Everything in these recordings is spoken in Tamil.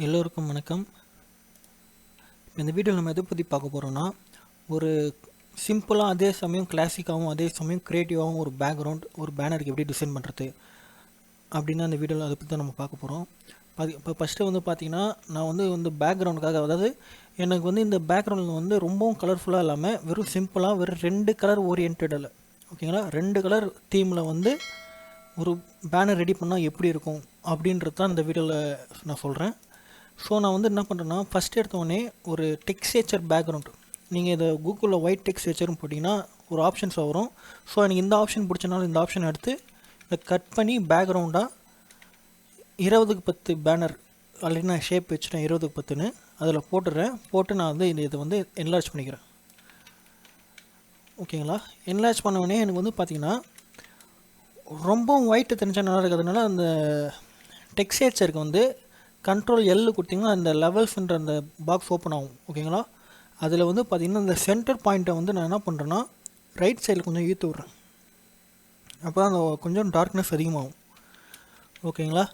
எல்லோருக்கும் வணக்கம். இந்த வீடியோவில் நம்ம எதை பற்றி பார்க்க போகிறோன்னா, ஒரு சிம்பிளாக அதே சமயம் கிளாசிக்காகவும் அதே சமயம் க்ரியேட்டிவாகவும் ஒரு பேக்ரவுண்ட் ஒரு பேனருக்கு எப்படி டிசைன் பண்ணுறது அப்படின்னு அந்த வீடியோவில் அதை பற்றி தான் நம்ம பார்க்க போகிறோம். இப்போ ஃபஸ்ட்டு பார்த்தீங்கன்னா, நான் வந்து பேக்ரவுண்டுக்காக, அதாவது எனக்கு இந்த பேக்ரவுண்டில் ரொம்பவும் கலர்ஃபுல்லாக இல்லாமல் வெறும் சிம்பிளாக வெறும் 2 கலர் ஓரியன்டடில், ஓகேங்களா, 2 கலர் தீமில் ஒரு பேனர் ரெடி பண்ணால் எப்படி இருக்கும் அப்படின்றது தான் இந்த வீடியோவில் நான் சொல்கிறேன். ஸோ நான் என்ன பண்ணுறேன்னா, ஃபஸ்ட் எடுத்தோடனே ஒரு டெக்ஸ்டேச்சர் பேக்ரவுண்ட், நீங்கள் இதை கூகுளில் ஒயிட் டெக்ஸ்டேச்சர்னு போட்டிங்கன்னா ஒரு ஆப்ஷன்ஸ் வரும். ஸோ எனக்கு இந்த ஆப்ஷன் பிடிச்சனால இந்த ஆப்ஷன் எடுத்து இதை கட் பண்ணி பேக்ரவுண்டாக 20x 10 பேனர் ஆல்ரெடி நான் ஷேப் வச்சுட்டேன். 20x 10ன்னு அதில் போட்டு நான் இதை என்லார்ஜ் பண்ணிக்கிறேன். ஓகேங்களா, என்லார்ஜ் பண்ணவுடனே எனக்கு பார்த்தீங்கன்னா ரொம்பவும் ஒயிட்டு தெரிஞ்சால் நல்லா இருக்கிறதுனால அந்த டெக்ஸ்டேச்சருக்கு கண்ட்ரோல் எல் கொடுத்திங்கன்னா அந்த லெவல்ஸ்ன்ற அந்த பாக்ஸ் ஓப்பன் ஆகும். ஓகேங்களா, அதில் பார்த்திங்கன்னா இந்த சென்டர் பாயிண்ட்டை நான் என்ன பண்ணுறேன்னா ரைட் சைடில் கொஞ்சம் ஈர்த்து விட்றேன். அப்போ தான் அந்த கொஞ்சம் டார்க்னஸ் அதிகமாகும். ஓகேங்களா,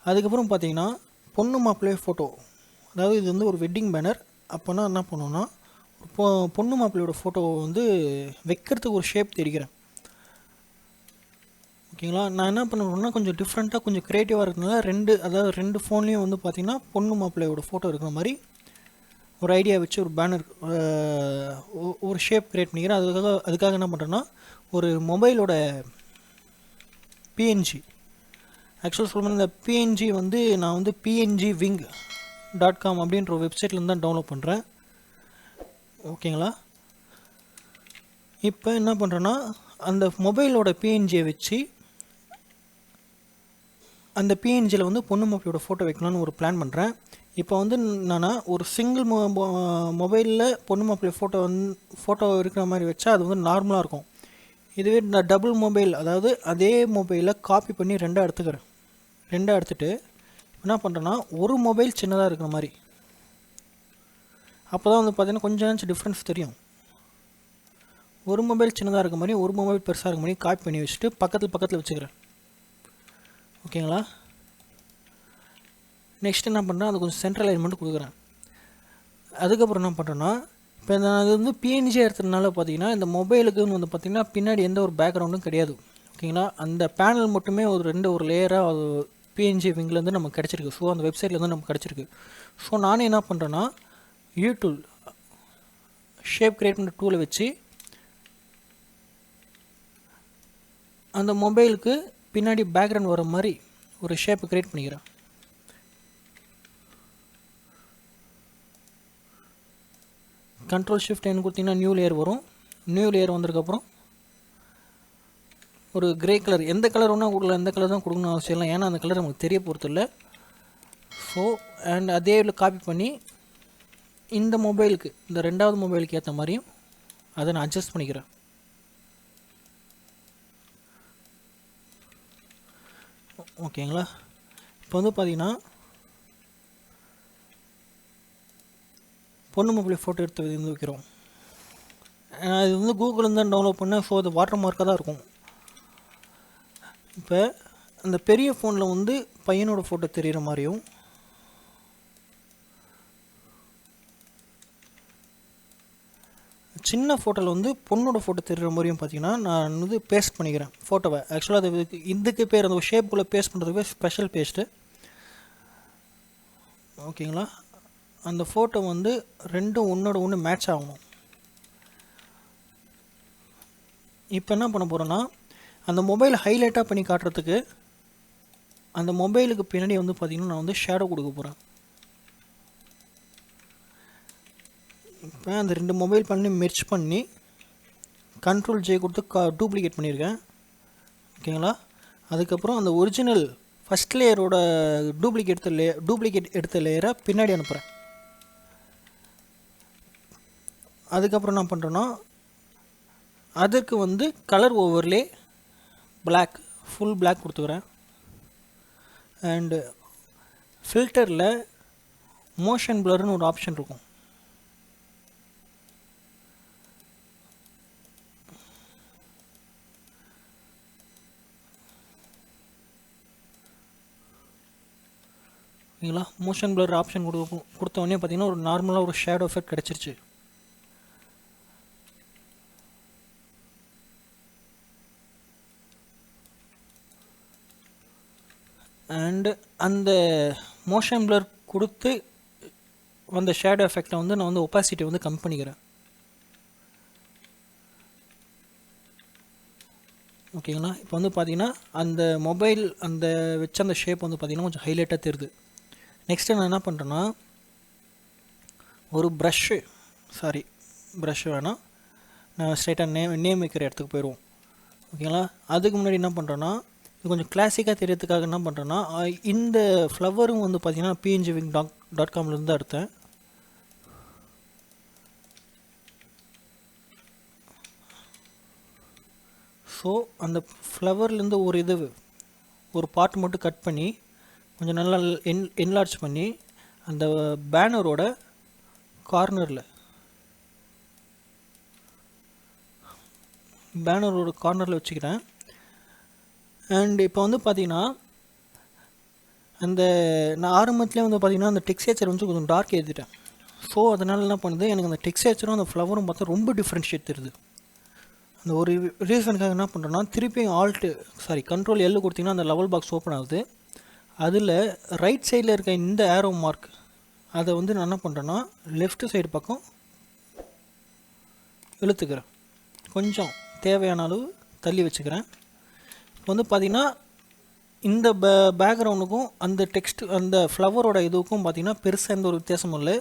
அதுக்கப்புறம் பார்த்திங்கன்னா பொண்ணு மாப்பிள்ளை ஃபோட்டோ, அதாவது இது ஒரு வெட்டிங் பேனர். அப்போனா என்ன பண்ணுவோன்னா, பொண்ணு மாப்பிள்ளையோட ஃபோட்டோவை வைக்கிறதுக்கு ஒரு ஷேப் தெரிகிறேன். ஓகேங்களா, நான் என்ன பண்ணுறேன்னா கொஞ்சம் டிஃப்ரெண்ட்டாக கொஞ்சம் க்ரியேட்டிவாக இருக்கிறதுனால ரெண்டு ஃபோன்லேயும் பார்த்திங்கன்னா பொண்ணு மாப்பிள்ளையோட ஃபோட்டோ இருக்கிற மாதிரி ஒரு ஐடியா வச்சு ஒரு பேனர் ஒரு ஷேப் க்ரியேட் பண்ணிக்கிறேன். அதுக்காக என்ன பண்ணுறேன்னா, ஒரு மொபைலோட பிஎன்ஜி, ஆக்சுவலாக சொல்லணும், இந்த பிஎன்ஜி நான் pngwing.com அப்படின்ற ஒரு வெப்சைட்லேருந்து தான் டவுன்லோட் பண்ணுறேன். ஓகேங்களா, இப்போ என்ன பண்ணுறேன்னா அந்த மொபைலோட பிஎன்ஜியை வச்சு அந்த பிஎன்ஜியில் பொண்ணு மாப்பிளையோட ஃபோட்டோ வைக்கணும்னு ஒரு பிளான் பண்ணுறேன். இப்போ நான் ஒரு சிங்கிள் மொபைலில் பொண்ணு மாப்பிள்ளை ஃபோட்டோ இருக்கிற மாதிரி வச்சா அது நார்மலாக இருக்கும். இதுவே நான் டபுள் மொபைல், அதாவது அதே மொபைலை காப்பி பண்ணி ரெண்டாக எடுத்துகிட்டு என்ன பண்ணுறேன்னா ஒரு மொபைல் சின்னதாக இருக்கிற மாதிரி, அப்போ தான் பார்த்திங்கன்னா கொஞ்சம் டிஃப்ரென்ஸ் தெரியும். ஒரு மொபைல் சின்னதாக இருக்க மாதிரி ஒரு மொபைல் பெருசாக இருக்க மாதிரி காப்பி பண்ணி வச்சுட்டு பக்கத்தில் வச்சுக்கிறேன். ஓகேங்களா, நெக்ஸ்ட் என்ன பண்ணுறேன், அது கொஞ்சம் சென்ட்ரல் அலைன்மெண்ட் கொடுக்குறேன். அதுக்கப்புறம் என்ன பண்ணுறேன்னா, இப்போ நான் பிஎன்ஜி எடுத்ததுனால பார்த்தீங்கன்னா இந்த மொபைலுக்கு பார்த்திங்கன்னா பின்னாடி எந்த ஒரு பேக்ரவுண்டும் கிடையாது. ஓகேங்களா, அந்த பேனல் மட்டுமே ஒரு லேயராக அது பிஎன்ஜி விங்லேருந்து நமக்கு கிடச்சிருக்கு. ஸோ அந்த வெப்சைட்லேருந்து நமக்கு கிடச்சிருக்கு. ஸோ நானே என்ன பண்ணுறேன்னா யூடூல் ஷேப் க்ரியேட் பண்ணுற டூலை வச்சு அந்த மொபைலுக்கு பின்னாடி பேக்ரவுண்ட் வர மாதிரி ஒரு ஷேப்பை க்ரியேட் பண்ணிக்கிறேன். கண்ட்ரோல் ஷிஃப்ட் என்ன கொடுத்தீங்கன்னா நியூ லேயர் வரும். நியூ லேயர் வந்ததுக்கப்புறம் ஒரு கிரே கலர், எந்த கலர் ஒன்றா கொடுக்கலாம், எந்த கலர் தான் கொடுக்கணும் அவசியம் இல்லை, ஏன்னா அந்த கலர் நமக்கு தெரிய போகிறது இல்லை. ஸோ அண்ட் அதே காப்பி பண்ணி இந்த மொபைலுக்கு, இந்த ரெண்டாவது மொபைலுக்கு ஏற்ற மாதிரியும் அதை நான் அட்ஜஸ்ட் பண்ணிக்கிறேன். ஓகேங்களா, இப்போ பார்த்திங்கன்னா பொண்ணு மொபைல் ஃபோட்டோ எடுத்து வைக்கிறோம். இது கூகுளில் தான் டவுன்லோட் பண்ணேன். ஸோ அது வாட்டர் மார்க்காக தான் இருக்கும். இப்போ அந்த பெரிய ஃபோனில் பையனோட ஃபோட்டோ தெரிகிற மாதிரியும், சின்ன ஃபோட்டோவில் பொண்ணோட ஃபோட்டோ தெரிகிற மாதிரியும் பார்த்திங்கன்னா நான் பேஸ்ட் பண்ணிக்கிறேன் ஃபோட்டோவை. ஆக்சுவலாக அது இதுக்கு பேர் அந்த ஷேப்புக்குள்ளே பேஸ்ட் பண்ணுறதுக்கு ஸ்பெஷல் பேஸ்ட்டு. ஓகேங்களா, அந்த ஃபோட்டோ ரெண்டும் ஒன்றோட ஒன்று மேட்ச் ஆகணும். இப்போ என்ன பண்ண போகிறேன்னா, அந்த மொபைல் ஹைலைட்டாக பண்ணி காட்டுறதுக்கு அந்த மொபைலுக்கு பின்னாடி பார்த்திங்கன்னா நான் ஷேடோ கொடுக்க போகிறேன். இப்போ அந்த 2 மொபைல் பண்ணி மெர்ஜ் பண்ணி கண்ட்ரோல் ஜே கொடுத்து டூப்ளிகேட் பண்ணியிருக்கேன். ஓகேங்களா, அதுக்கப்புறம் அந்த ஒரிஜினல் ஃபஸ்ட் லேயரோட டூப்ளிகேட் எடுத்த லேயரை பின்னாடி அனுப்புகிறேன். அதுக்கப்புறம் என்ன பண்ணுறேன்னா அதற்கு colour overlay black, full black கொடுத்துக்கிறேன். அண்டு ஃபில்டரில் மோஷன் பிளர்னு ஒரு ஆப்ஷன் இருக்கும். ஓகேங்களா. மோஷன் பிளர் ஆப்ஷன் கொடுத்த உடனே பார்த்தீங்கன்னா ஒரு நார்மலாக ஒரு ஷேடோ எஃபெக்ட் கிடச்சிருச்சு. அண்டு அந்த மோஷன் பிளர் கொடுத்து அந்த ஷேடோ எஃபெக்டை வந்து நான் வந்து ஒப்பாசிட்டி வந்து கம்மி பண்ணிக்கிறேன். ஓகேங்களா. இப்போ வந்து பார்த்தீங்கன்னா அந்த மொபைல் அந்த வச்ச அந்த ஷேப் வந்து பார்த்திங்கன்னா கொஞ்சம் ஹைலைட்டாக தெரியுது. நெக்ஸ்ட்டு நான் என்ன பண்ணுறேன்னா ஒரு ப்ரஷ்ஷு வேணாம், நான் ஸ்ட்ரைட்டாக நேம் வைக்கிற இடத்துக்கு போயிடுவோம். ஓகேங்களா. அதுக்கு முன்னாடி என்ன பண்ணுறேன்னா இது கொஞ்சம் கிளாசிக்காக தெரியறதுக்காக என்ன பண்ணுறேன்னா இந்த ஃப்ளவரும் வந்து பார்த்திங்கன்னா pngwing.com தான் எடுத்தேன். ஸோ அந்த ஃப்ளவர்லேருந்து ஒரு பார்ட் மட்டும் கட் பண்ணி கொஞ்சம் நல்லா என்லார்ஜ் பண்ணி அந்த பேனரோட கார்னரில் வச்சுக்கிறேன். அண்ட் இப்போ வந்து பார்த்திங்கன்னா அந்த நான் ஆரம்பத்துலேயே வந்து பார்த்திங்கன்னா அந்த டெக்ஸ்சேச்சர் வந்து கொஞ்சம் டார்க் ஏற்றிட்டேன். ஸோ அதனால் என்ன பண்ணுது, எனக்கு அந்த டெக்ஸ்சேச்சரும் அந்த ஃப்ளவரும் பார்த்தா ரொம்ப டிஃப்ரென்ஷியேட் தெரியுது. அந்த ஒரு ரீசனுக்காக என்ன பண்ணுறேன்னா திருப்பியும் கண்ட்ரோல் எல் கொடுத்திங்கன்னா அந்த லெவல் பாக்ஸ் ஓப்பன் ஆகுது. அதில் ரைட் சைடில் இருக்க இந்த ஏரோ மார்க் அதை வந்து நான் என்ன பண்ணுறேன்னா லெஃப்ட் சைடு பக்கம் இழுத்துக்கிறேன், கொஞ்சம் தேவையான அளவு தள்ளி வச்சுக்கிறேன். இப்போ வந்து பார்த்திங்கன்னா இந்த பேக்ரவுண்டுக்கும் அந்த ஃப்ளவரோட இதுக்கும் பார்த்திங்கன்னா பெருசாக எந்த ஒரு வித்தியாசமும் இல்லை.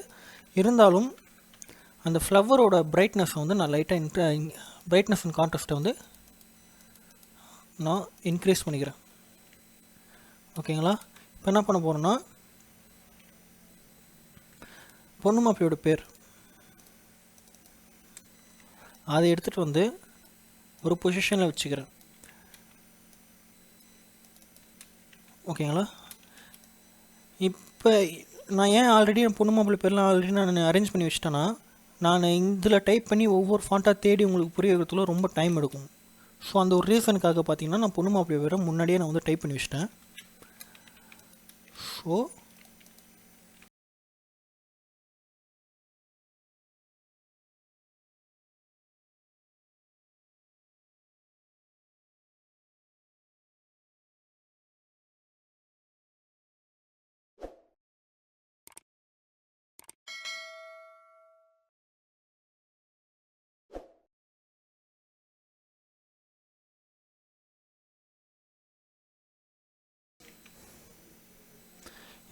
இருந்தாலும் அந்த ஃப்ளவரோட பிரைட்னஸை வந்து நான் லைட்டாக பிரைட்னஸ் அண்ட் கான்ட்ராஸ்ட்டை வந்து நான் இன்க்ரீஸ் பண்ணிக்கிறேன். ஓகேங்களா. இப்போ என்ன பண்ண போகிறோன்னா பொண்ணு மாப்பிள்ளையோட பேர் அதை எடுத்துகிட்டு வந்து ஒரு பொசிஷனில் வச்சுக்கிறேன். ஓகேங்களா. இப்போ நான் ஏன் ஆல்ரெடி பொண்ணு மாப்பிள்ளை பேர்லாம் ஆல்ரெடி நான் அரேஞ்ச் பண்ணி வச்சிட்டேன்னா நான் இதில் டைப் பண்ணி ஒவ்வொரு ஃபாண்ட்டாக தேடி உங்களுக்கு புரிய வைக்கிறதுல ரொம்ப டைம் எடுக்கும். ஸோ அந்த ஒரு ரீசனுக்காக பார்த்தீங்கன்னா நான் பொண்ணு மாப்பிள்ளை பேரை முன்னாடியே நான் வந்து டைப் பண்ணி வச்சிட்டேன். ஸோ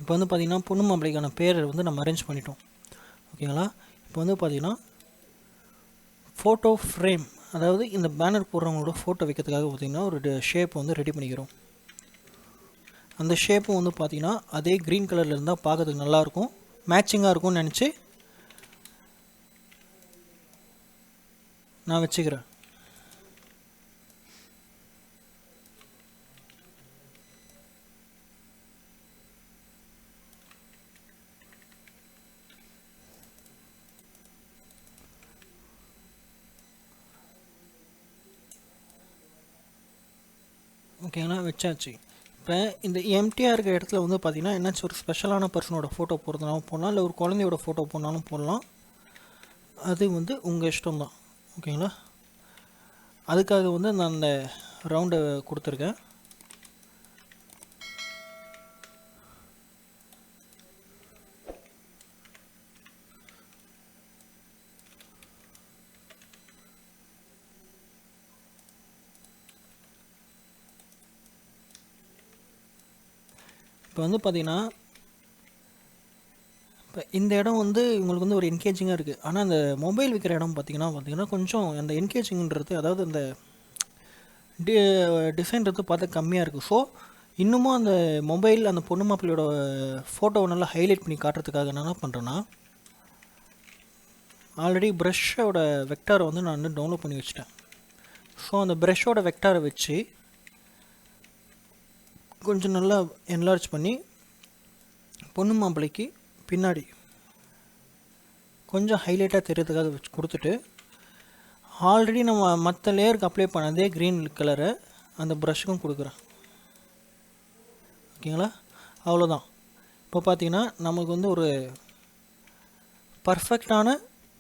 இப்போ வந்து பார்த்திங்கன்னா பொண்ணு மாப்பிள்ளைக்கான பேரை வந்து நம்ம அரேஞ்ச் பண்ணிட்டோம். ஓகேங்களா. இப்போ வந்து பார்த்திங்கன்னா ஃபோட்டோ ஃப்ரேம், அதாவது இந்த பேனர் போடுறவங்களோட ஃபோட்டோ வைக்கிறதுக்காக பார்த்திங்கன்னா ஒரு ஷேப் வந்து ரெடி பண்ணிக்கிறோம். அந்த ஷேப்பும் வந்து பார்த்திங்கன்னா அதே க்ரீன் கலரில் இருந்தால் பார்க்கறதுக்கு நல்லாயிருக்கும், மேட்சிங்காக இருக்கும்னு நினச்சி நான் வச்சுக்கிறேன். ஓகேங்களா. வச்சாச்சு. இப்போ இந்த எம்டிஆர் இருக்க இடத்துல வந்து பார்த்திங்கன்னா என்னாச்சும் ஒரு ஸ்பெஷலான பர்சனோட ஃபோட்டோ போடுறதுனாலும் போடலாம், இல்லை ஒரு குழந்தையோட ஃபோட்டோ போடனாலும் போடலாம். அது வந்து உங்கள் இஷ்டம் தான். ஓகேங்களா. அதுக்காக வந்து நான் அந்த ரவுண்டை கொடுத்துருக்கேன். இப்போ வந்து பார்த்திங்கன்னா இப்போ இந்த இடம் வந்து உங்களுக்கு வந்து ஒரு என்கேஜிங்காக இருக்குது. ஆனால் அந்த மொபைல் விற்கிற இடம் பார்த்திங்கன்னா கொஞ்சம் அந்த என்கேஜிங்கிறது, அதாவது அந்த டிசைன்றது பார்த்தா கம்மியாக இருக்குது. ஸோ இன்னமும் அந்த மொபைல் அந்த பொண்ணு மாப்பிள்ளையோட ஃபோட்டோவை நல்லா ஹைலைட் பண்ணி காட்டுறதுக்காக நான் என்ன பண்ணுறேன்னா ஆல்ரெடி ப்ரஷ்ஷோட வெக்டாரை வந்து நான் வந்து டவுன்லோட் பண்ணி வச்சுட்டேன். ஸோ அந்த ப்ரஷ்ஷோட வெக்டாரை வச்சு கொஞ்சம் நல்லா என்லார்ஜ் பண்ணி பொண்ணு மாப்பிள்ளைக்கு பின்னாடி கொஞ்சம் ஹைலைட்டாக தெரியறதுக்காக வச்சு கொடுத்துட்டு ஆல்ரெடி நம்ம மற்ற லேயருக்கு அப்ளை பண்ணதே க்ரீன் கலரை அந்த ப்ரஷ்ஷுக்கும் கொடுக்குறேன். ஓகேங்களா. அவ்வளோதான். இப்போ பார்த்தீங்கன்னா நமக்கு வந்து ஒரு பர்ஃபெக்டான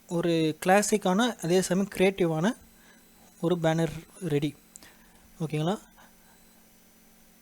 ஒரு கிளாசிக்கான அதே சமயம் க்ரியேட்டிவான ஒரு பேனர் ரெடி. ஓகேங்களா?